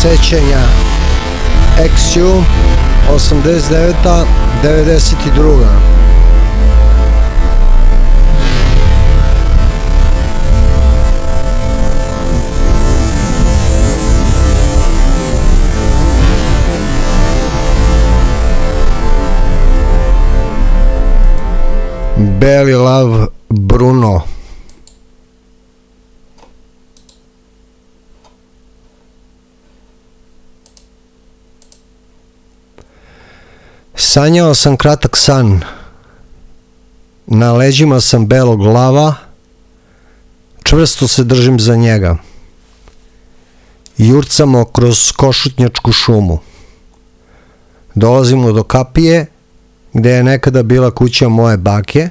sećanja XU 89. 92. Beli lav Bruno. Sanjao sam kratak san. Na leđima sam belog lava, čvrsto se držim za njega. Jurcamo kroz košutnjačku šumu. Dolazimo do kapije, gde je nekada bila kuća moje bake,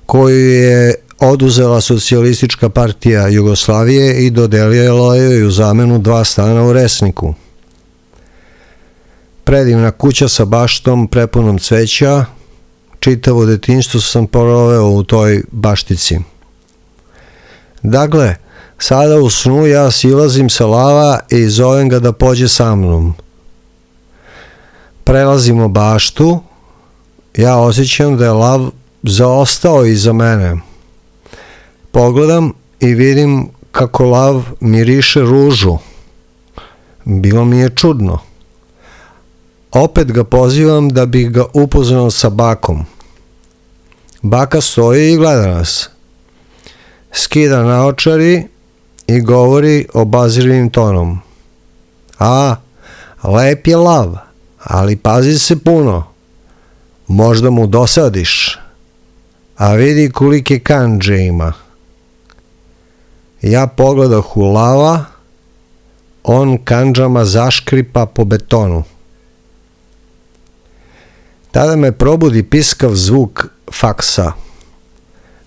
koju je oduzela Socijalistička partija Jugoslavije i dodelila joj u zamenu 2 stana u Resniku. Predivna kuća sa baštom prepunom cveća, čitavo detinjstvo sam proveo u toj baštici. Dakle, sada u snu ja silazim sa lava i zovem ga da pođe sa mnom. Prelazimo baštu, ja osjećam da je lav zaostao iza mene. Pogledam i vidim kako lav miriše ružu. Bilo mi je čudno. Opet ga pozivam da bih ga upoznao sa bakom. Baka stoji i gleda nas. Skida naočari i govori obazirivim tonom. A, lep je lav, ali pazi se puno. Možda mu dosadiš. A vidi kolike kandže ima. Ja pogledah u lava, on kandžama zaškripa po betonu. Tada me probudi piskav zvuk faksa.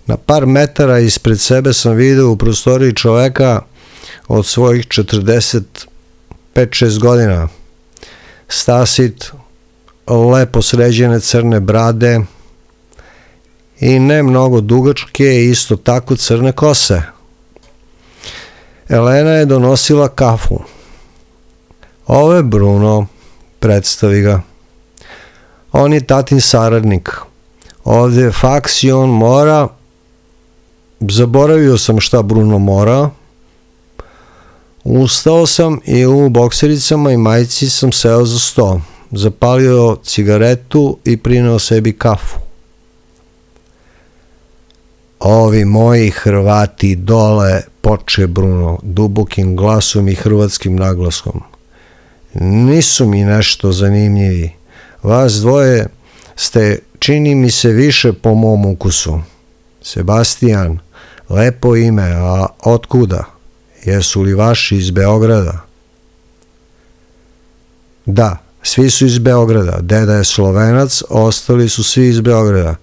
Na par metara ispred sebe sam vidio u prostoriji čoveka od svojih 45-6 godina. Stasit, lepo sređene crne brade i ne mnogo dugačke, isto tako crne kose. Elena je donosila kafu. Ovo je Bruno, predstavi ga. On je tatin saradnik. Ovdje je faks i on mora. Zaboravio sam šta Bruno mora. Ustao sam i u boksericama i majici sam seo za sto. Zapalio cigaretu i prineo sebi kafu. Ovi moji Hrvati dole, poče Bruno, dubokim glasom i hrvatskim naglaskom. Nisu mi nešto zanimljivi. Vas dvoje ste, čini mi se, više po mom ukusu. Sebastijan, lepo ime, a otkuda? Jesu li vaši iz Beograda? Da, svi su iz Beograda. Deda je Slovenac, ostali su svi iz Beograda.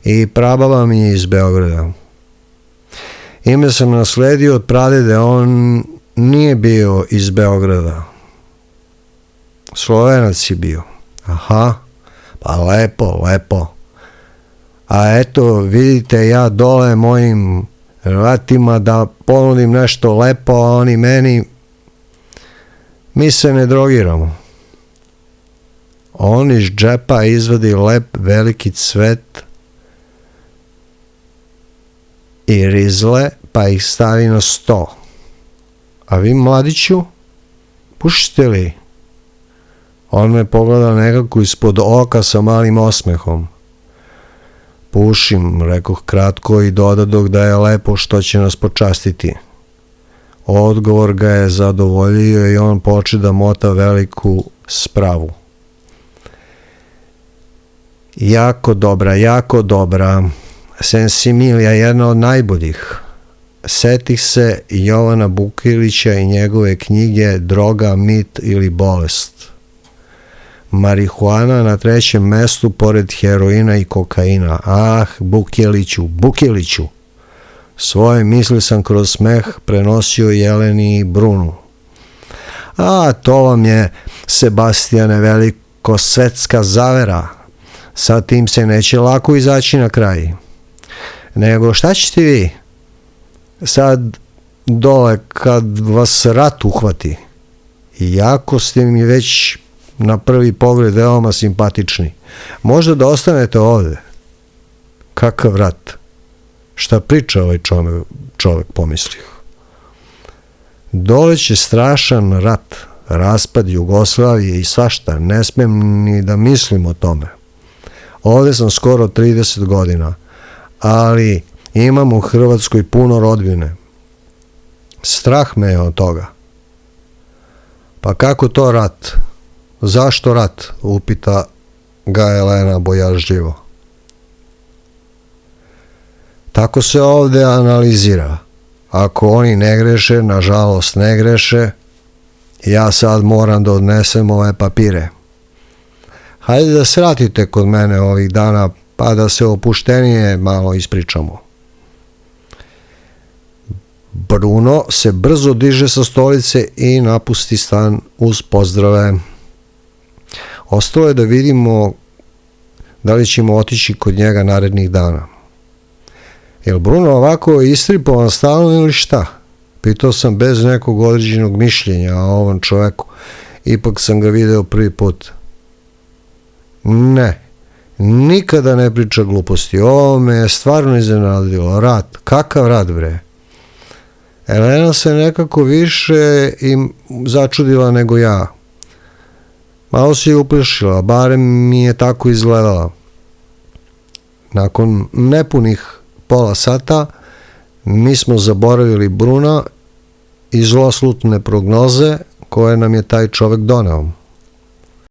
I prababa mi je iz Beograda. Ime sam nasledio od pradede, on nije bio iz Beograda. Slovenac je bio. Aha, pa lepo, lepo. A eto, vidite, ja dole mojim Hrvatima da ponudim nešto lepo, a oni meni, mi se ne drogiramo. On iz džepa izvadi lep veliki cvet i rizle, pa ih stavi na sto. A vi, mladiću, pušite li? On me pogleda nekako ispod oka sa malim osmehom. Pušim, rekoh kratko i dodadoh da je lepo što će nas počastiti. Odgovor ga je zadovoljio i on poče da mota veliku spravu. Jako dobra, jako dobra. Sensimilija, jedna od najboljih. Setih se Jovana Bukilića i njegove knjige Droga, mit ili bolest. Marihuana na 3. mestu pored heroina i kokaina. Ah, Bukiliću, Bukiliću. Svoje misli sam kroz smeh prenosio Jeleni i Brunu. A, to vam je, Sebastijane, veliko svetska zavera. Sa tim se neće lako izaći na kraj. Nego šta ćete vi sad dole kad vas rat uhvati? iako ste mi već na prvi pogled veoma simpatični. Možda da ostanete ovde. Kakav rat? Šta priča ovaj čovek, pomislio. Doleće strašan rat, raspad Jugoslavije i svašta, ne smem ni da mislim o tome. Ovde sam skoro 30 godina, ali imam u Hrvatskoj puno rodbine. Strah me je od toga. Pa kako to rat? Zašto rat? Upita ga Elena bojažljivo. Tako se ovde analizira. Ako oni ne greše, nažalost ne greše, ja sad moram da odnesem ove papire. Hajde da se vratite kod mene ovih dana, pa da se opuštenije malo ispričamo. Bruno se brzo diže sa stolice i napusti stan uz pozdrave. Ostalo je da vidimo da li ćemo otići kod njega narednih dana. Jel Bruno ovako istripovan stalno ili šta? Pitao sam bez nekog određenog mišljenja o ovom čoveku. Ipak sam ga video prvi put. Ne, nikada ne priča gluposti. Ovo me je stvarno iznenadilo. Rat, kakav rat bre? Elena se nekako više i začudila nego ja. Malo se je uplašila, barem mi je tako izgledala. Nakon nepunih pola sata mi smo zaboravili Bruna i zloslutne prognoze koje nam je taj čovek doneo.